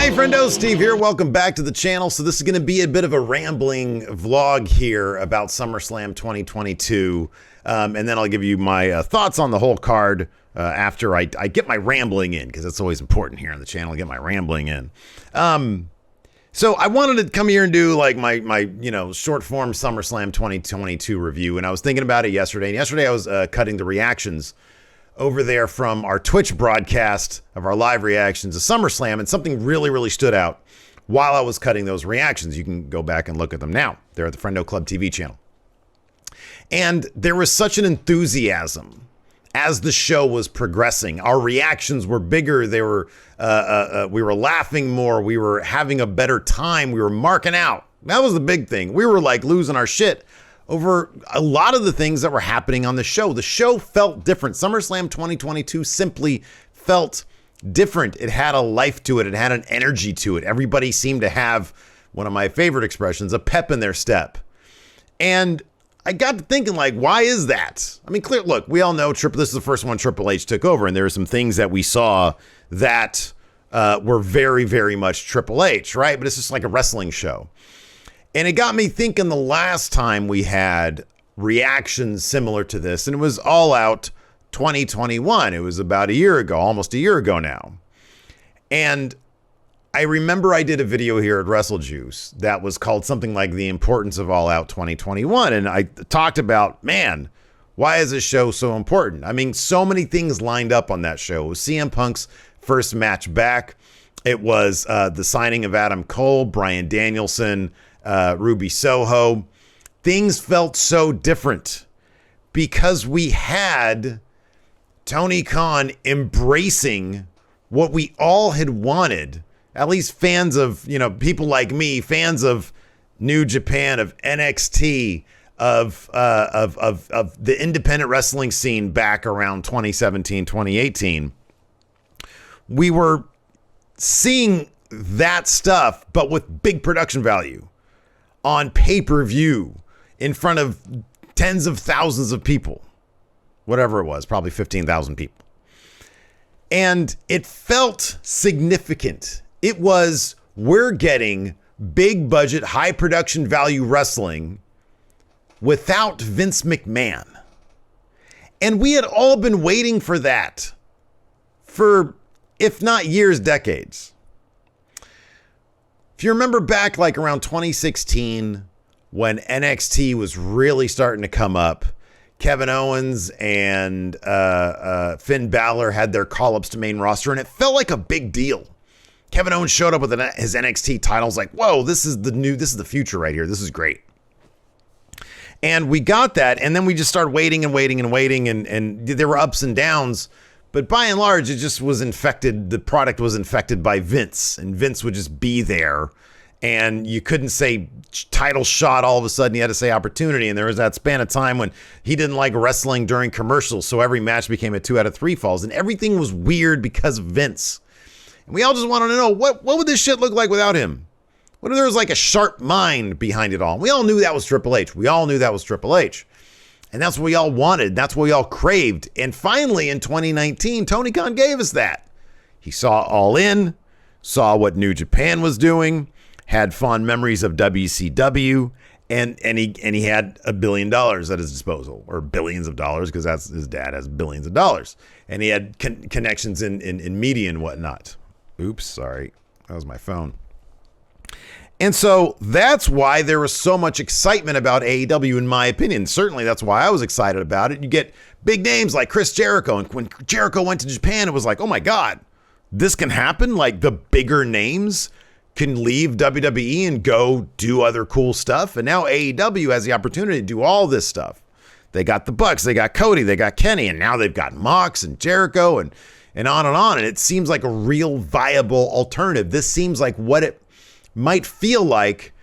Hey friendo, Steve here. Welcome back to the channel. So this is going to be a bit of a rambling vlog here about SummerSlam 2022. And then I'll give you my thoughts on the whole card after I get my rambling in, because that's always important here on the channel, to get my rambling in. So I wanted to come here and do like my short form SummerSlam 2022 review. And I was thinking about it yesterday. And yesterday I was cutting the reactions over there from our Twitch broadcast of our live reactions to SummerSlam, and something really stood out while I was cutting those reactions. You can go back and look at them now. They're at the Friendo Club TV channel. And there was such an enthusiasm as the show was progressing. Our reactions were bigger. They were we were laughing more. We were having a better time. We were marking out. That was the big thing. We were like losing our shit over a lot of the things that were happening on the show. The show felt different. SummerSlam 2022 simply felt different. It had a life to it. It had an energy to it. Everybody seemed to have, one of my favorite expressions, a pep in their step. And I got to thinking, like, why is that? I mean, look, we all know this is the first one Triple H took over, and there were some things that we saw that were very much Triple H, right? But it's just like a wrestling show. And it got me thinking the last time we had reactions similar to this, and it was All Out 2021. It was about a year ago, almost a year ago now. And I remember I did a video here at WrestleJuice that was called something like The Importance of All Out 2021. And I talked about, man, why is this show so important? I mean, so many things lined up on that show. It was CM Punk's first match back. It was the signing of Adam Cole, Bryan Danielson, Ruby Soho. Things felt so different because we had Tony Khan embracing what we all had wanted, at least fans of, people like me, fans of New Japan, of NXT, of the independent wrestling scene back around 2017, 2018. We were seeing that stuff, but with big production value, on pay-per-view, in front of tens of thousands of people, whatever it was, probably 15,000 people. And it felt significant. It was, we're getting big budget, high production value wrestling without Vince McMahon. And we had all been waiting for that for, if not years, decades. If you remember back like around 2016, when NXT was really starting to come up, Kevin Owens and Finn Balor had their call-ups to main roster, and it felt like a big deal. Kevin Owens showed up with his NXT titles, like, whoa, this is the future right here. This is great. And we got that, and then we just started waiting, and there were ups and downs. But by and large, it just was infected. The product was infected by Vince, and Vince would just be there. And you couldn't say title shot all of a sudden. You had to say opportunity. And there was that span of time when he didn't like wrestling during commercials. So every match became a 2 out of 3 falls. And everything was weird because of Vince. And we all just wanted to know, what would this shit look like without him? What if there was like a sharp mind behind it all? And we all knew that was Triple H. And that's what we all wanted. That's what we all craved. And finally, in 2019, Tony Khan gave us that. He saw All In, saw what New Japan was doing, had fond memories of WCW, and he had $1 billion at his disposal, or billions of dollars, because that's his dad has billions of dollars. And he had connections in media and whatnot. Oops, sorry. That was my phone. And so that's why there was so much excitement about AEW, in my opinion. Certainly that's why I was excited about it. You get big names like Chris Jericho. And when Jericho went to Japan, it was like, oh my God, this can happen? Like the bigger names can leave WWE and go do other cool stuff. And now AEW has the opportunity to do all this stuff. They got the Bucks, they got Cody, they got Kenny, and now they've got Mox and Jericho and on and on. And it seems like a real viable alternative. This seems like what it might feel like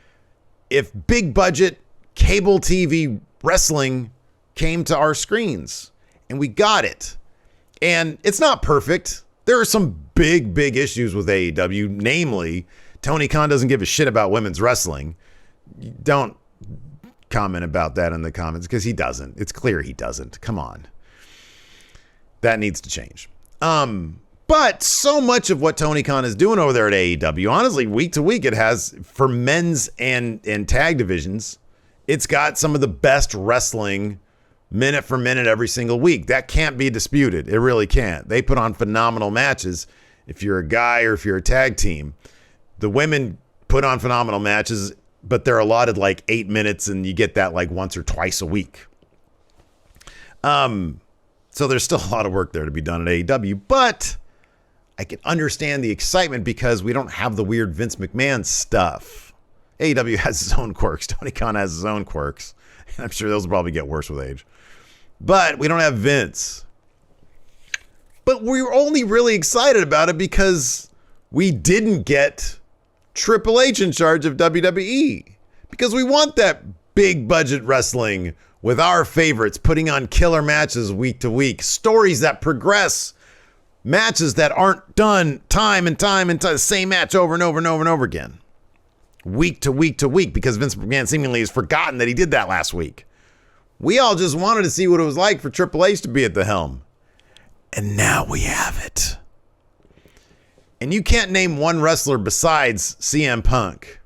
if big budget cable TV wrestling came to our screens, and we got it. And it's not perfect. There are some big issues with AEW, namely Tony Khan doesn't give a shit about women's wrestling. Don't comment about that in the comments, because he doesn't. It's clear he doesn't. Come on. That needs to change. But so much of what Tony Khan is doing over there at AEW, honestly, week to week, it has, for men's and tag divisions, it's got some of the best wrestling minute for minute every single week. That can't be disputed. It really can't. They put on phenomenal matches if you're a guy or if you're a tag team. The women put on phenomenal matches, but they're allotted like 8 minutes, and you get that like once or twice a week. So there's still a lot of work there to be done at AEW, but I can understand the excitement because we don't have the weird Vince McMahon stuff. AEW has its own quirks. Tony Khan has his own quirks. I'm sure those will probably get worse with age. But we don't have Vince. But we were only really excited about it because we didn't get Triple H in charge of WWE. Because we want that big budget wrestling with our favorites putting on killer matches week to week. Stories that progress. Matches that aren't done time and time and time, the same match over and over and over and over again. Week to week to week, because Vince McMahon seemingly has forgotten that he did that last week. We all just wanted to see what it was like for Triple H to be at the helm. And now we have it. And you can't name one wrestler besides CM Punk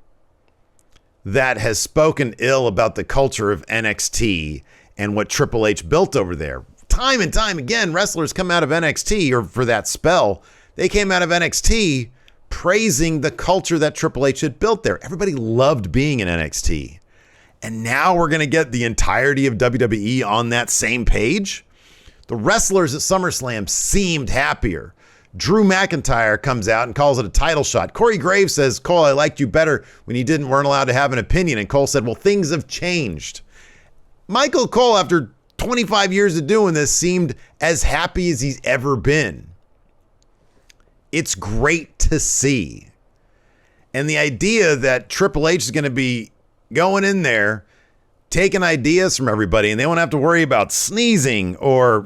that has spoken ill about the culture of NXT and what Triple H built over there. Time and time again, wrestlers come out of NXT, or for that spell, they came out of NXT praising the culture that Triple H had built there. Everybody loved being in NXT. And now we're going to get the entirety of WWE on that same page. The wrestlers at SummerSlam seemed happier. Drew McIntyre comes out and calls it a title shot. Corey Graves says, Cole, I liked you better when you weren't allowed to have an opinion. And Cole said, well, things have changed. Michael Cole, after 25 years of doing this, seemed as happy as he's ever been. It's great to see. And the idea that Triple H is going to be going in there, taking ideas from everybody, and they won't have to worry about sneezing or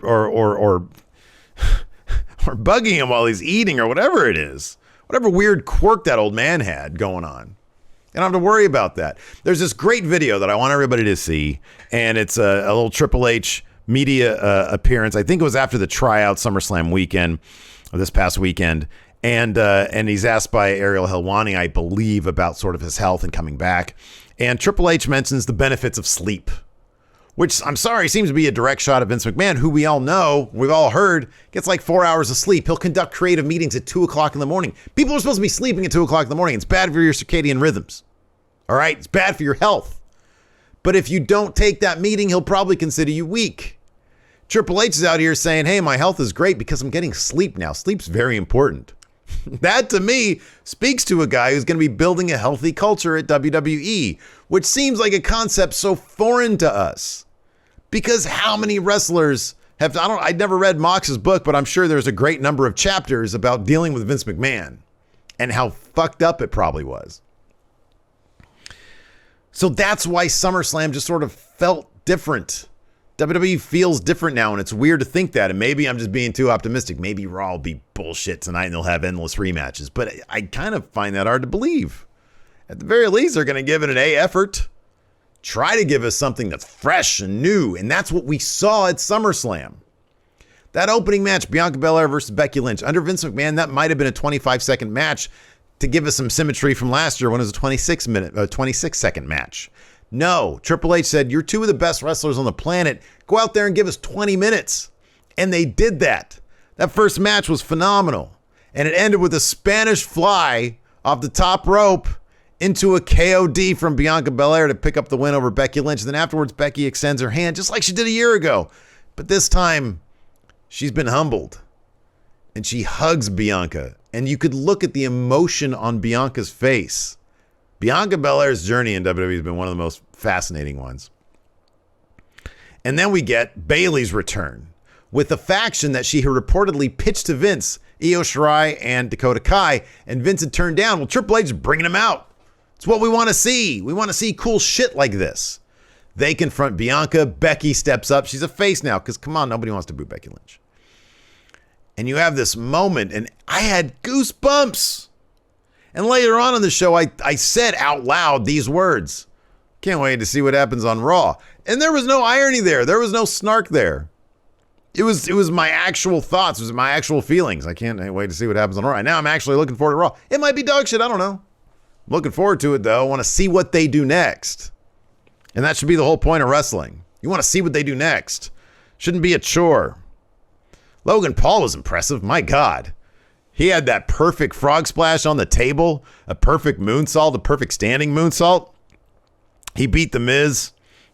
bugging him while he's eating or whatever it is. Whatever weird quirk that old man had going on. You don't have to worry about that. There's this great video that I want everybody to see, and it's a little Triple H media appearance. I think it was after the tryout SummerSlam weekend, or this past weekend, and he's asked by Ariel Helwani, I believe, about sort of his health and coming back. And Triple H mentions the benefits of sleep, which, I'm sorry, seems to be a direct shot at Vince McMahon, who we all know, we've all heard, gets like 4 hours of sleep. He'll conduct creative meetings at 2 o'clock in the morning. People are supposed to be sleeping at 2 o'clock in the morning. It's bad for your circadian rhythms. All right? It's bad for your health. But if you don't take that meeting, he'll probably consider you weak. Triple H is out here saying, hey, my health is great because I'm getting sleep now. Sleep's very important. That, to me, speaks to a guy who's going to be building a healthy culture at WWE, which seems like a concept so foreign to us. Because how many wrestlers have, I'd never read Mox's book, but I'm sure there's a great number of chapters about dealing with Vince McMahon and how fucked up it probably was. So that's why SummerSlam just sort of felt different. WWE feels different now, and it's weird to think that. And maybe I'm just being too optimistic. Maybe Raw will be bullshit tonight and they'll have endless rematches. But I kind of find that hard to believe. At the very least, they're going to give it an A effort. Try to give us something that's fresh and new. And that's what we saw at SummerSlam. That opening match, Bianca Belair versus Becky Lynch. Under Vince McMahon, that might have been a 25-second match to give us some symmetry from last year when it was a 26-second match. No, Triple H said, you're two of the best wrestlers on the planet. Go out there and give us 20 minutes. And they did that. That first match was phenomenal. And it ended with a Spanish fly off the top rope into a KOD from Bianca Belair to pick up the win over Becky Lynch. And then afterwards, Becky extends her hand just like she did a year ago. But this time, she's been humbled. And she hugs Bianca. And you could look at the emotion on Bianca's face. Bianca Belair's journey in WWE has been one of the most fascinating ones. And then we get Bayley's return with the faction that she had reportedly pitched to Vince, Io Shirai and Dakota Kai, and Vince had turned down. Well, Triple H is bringing them out. It's what we want to see. We want to see cool shit like this. They confront Bianca. Becky steps up. She's a face now because, come on, nobody wants to boo Becky Lynch. And you have this moment, and I had goosebumps. And later on in the show, I said out loud these words. Can't wait to see what happens on Raw. And there was no irony there. There was no snark there. It was my actual thoughts. It was my actual feelings. I can't wait to see what happens on Raw. Now I'm actually looking forward to Raw. It might be dog shit. I don't know. I'm looking forward to it, though. I want to see what they do next. And that should be the whole point of wrestling. You want to see what they do next. Shouldn't be a chore. Logan Paul was impressive. My God. He had that perfect frog splash on the table, a perfect moonsault, a perfect standing moonsault. He beat The Miz.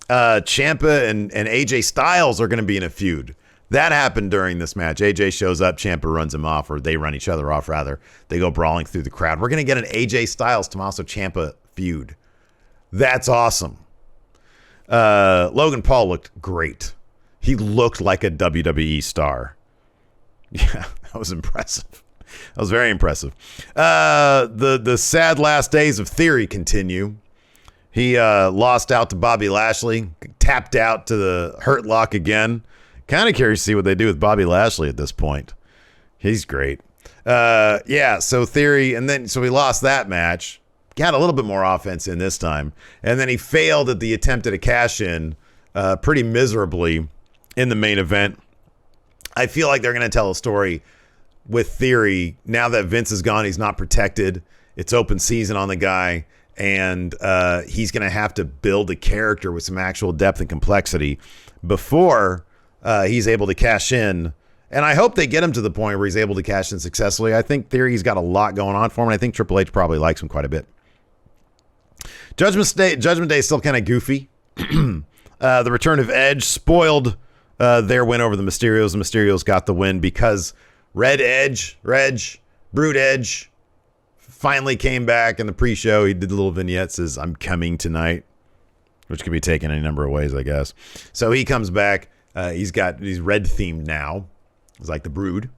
Ciampa and AJ Styles are going to be in a feud. That happened during this match. AJ shows up, Ciampa runs him off, or they run each other off, rather. They go brawling through the crowd. We're going to get an AJ Styles, Tommaso Ciampa feud. That's awesome. Logan Paul looked great. He looked like a WWE star. Yeah, that was impressive. That was very impressive. The sad last days of Theory continue. He lost out to Bobby Lashley, tapped out to the Hurt Lock again. Kind of curious to see what they do with Bobby Lashley at this point. He's great. So Theory, and then so he lost that match. Got a little bit more offense in this time. And then he failed at the attempt at a cash-in pretty miserably in the main event. I feel like they're going to tell a story with Theory. Now that Vince is gone, he's not protected. It's open season on the guy. And he's going to have to build a character with some actual depth and complexity before he's able to cash in. And I hope they get him to the point where he's able to cash in successfully. I think Theory's got a lot going on for him, and I think Triple H probably likes him quite a bit. Judgment Day is still kind of goofy. The return of Edge spoiled their win over the Mysterios. The Mysterios got the win because Brute Edge, finally came back in the pre-show. He did the little vignette, says, "I'm coming tonight," which can be taken any number of ways, I guess. So he comes back. He's red themed now. It's like the Brood.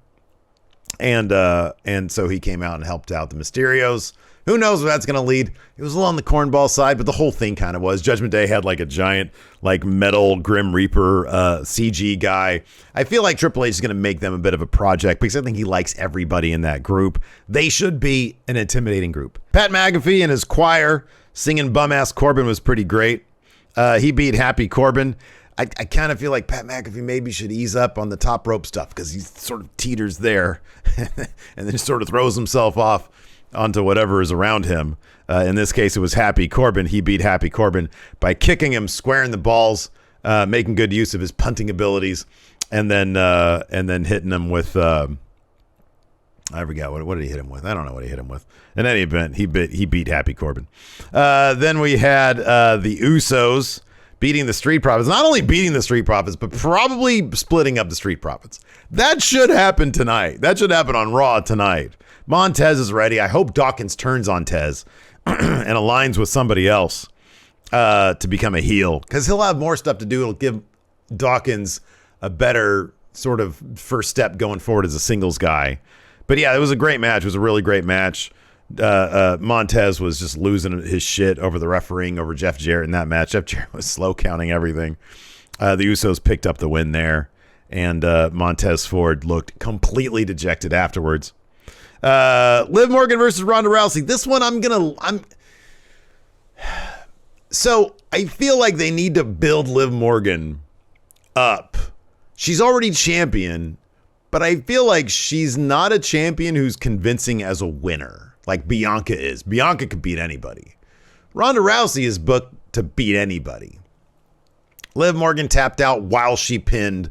And so he came out and helped out the Mysterios. Who knows where that's going to lead? It was a little on the cornball side, but the whole thing kind of was. Judgment Day had like a giant, like metal Grim Reaper CG guy. I feel like Triple H is going to make them a bit of a project because I think he likes everybody in that group. They should be an intimidating group. Pat McAfee and his choir singing Bum-Ass Corbin was pretty great. He beat Happy Corbin. I kind of feel like Pat McAfee maybe should ease up on the top rope stuff because he sort of teeters there and then sort of throws himself off onto whatever is around him. In this case, it was Happy Corbin. He beat Happy Corbin by kicking him square in the balls, making good use of his punting abilities, and then hitting him with I forgot what did he hit him with? I don't know what he hit him with. In any event, he beat Happy Corbin. Then we had the Usos beating the Street Profits. Not only beating the Street Profits, but probably splitting up the Street Profits. That should happen tonight. That should happen on Raw tonight. Montez is ready. I hope Dawkins turns on Tez and aligns with somebody else to become a heel, because he'll have more stuff to do. It'll give Dawkins a better sort of first step going forward as a singles guy. But yeah, it was a great match. It was a really great match. Montez was just losing his shit over the refereeing over Jeff Jarrett in that match. Jeff Jarrett was slow counting everything. The Usos picked up the win there, and Montez Ford looked completely dejected afterwards. Liv Morgan versus Ronda Rousey. This one so I feel like they need to build Liv Morgan up. She's already champion, but I feel like she's not a champion who's convincing as a winner like Bianca is. Bianca could beat anybody. Ronda Rousey is booked to beat anybody. Liv Morgan tapped out while she pinned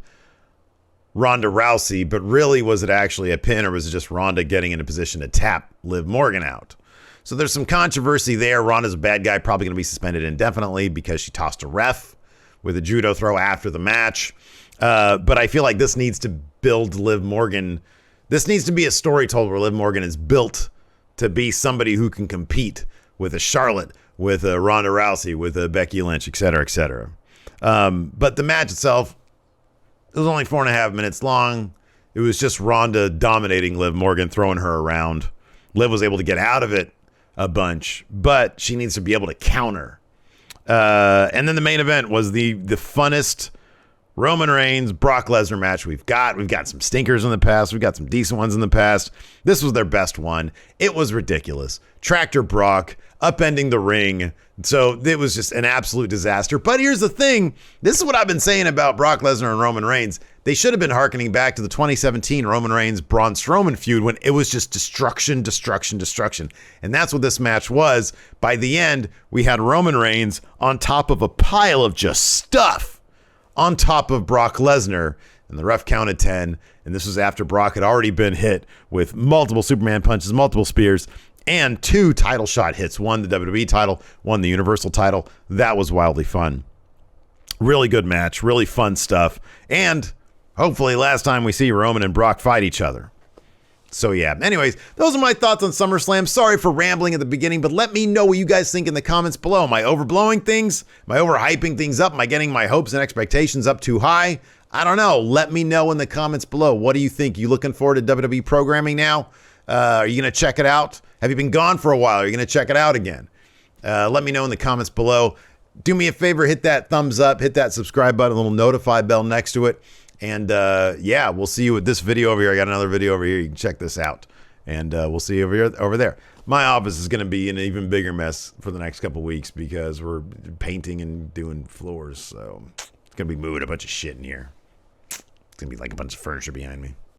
Ronda Rousey, but really, was it actually a pin, or was it just Ronda getting in a position to tap Liv Morgan out? So there's some controversy there. Ronda's a bad guy, probably going to be suspended indefinitely because she tossed a ref with a judo throw after the match. But I feel like this needs to build Liv Morgan. This needs to be a story told where Liv Morgan is built to be somebody who can compete with a Charlotte, with a Ronda Rousey, with a Becky Lynch, et cetera, et cetera. But the match itself, it was only 4.5 minutes long. It was just Ronda dominating Liv Morgan, throwing her around. Liv was able to get out of it a bunch, but she needs to be able to counter. And then the main event was the funnest Roman Reigns, Brock Lesnar match we've got some stinkers in the past. We've got some decent ones in the past. This was their best one. It was ridiculous. Tractor Brock upending the ring. So it was just an absolute disaster. But here's the thing. This is what I've been saying about Brock Lesnar and Roman Reigns. They should have been hearkening back to the 2017 Roman Reigns Braun Strowman feud when it was just destruction, destruction, destruction. And that's what this match was. By the end, we had Roman Reigns on top of a pile of just stuff on top of Brock Lesnar, and the ref counted 10, and this was after Brock had already been hit with multiple Superman punches, multiple spears, and 2 title shot hits. One, the WWE title, one, the Universal title. That was wildly fun. Really good match, really fun stuff, and hopefully last time we see Roman and Brock fight each other. So yeah, anyways, those are my thoughts on SummerSlam. Sorry for rambling at the beginning, but let me know what you guys think in the comments below. Am I overblowing things? Am I overhyping things up? Am I getting my hopes and expectations up too high? I don't know. Let me know in the comments below. What do you think? You looking forward to WWE programming now? Are you going to check it out? Have you been gone for a while? Are you going to check it out again? Let me know in the comments below. Do me a favor, hit that thumbs up, hit that subscribe button, a little notify bell next to it. And yeah, we'll see you with this video over here. I got another video over here. You can check this out. And we'll see you over there. My office is going to be in an even bigger mess for the next couple weeks because we're painting and doing floors. So it's going to be moving a bunch of shit in here. It's going to be like a bunch of furniture behind me.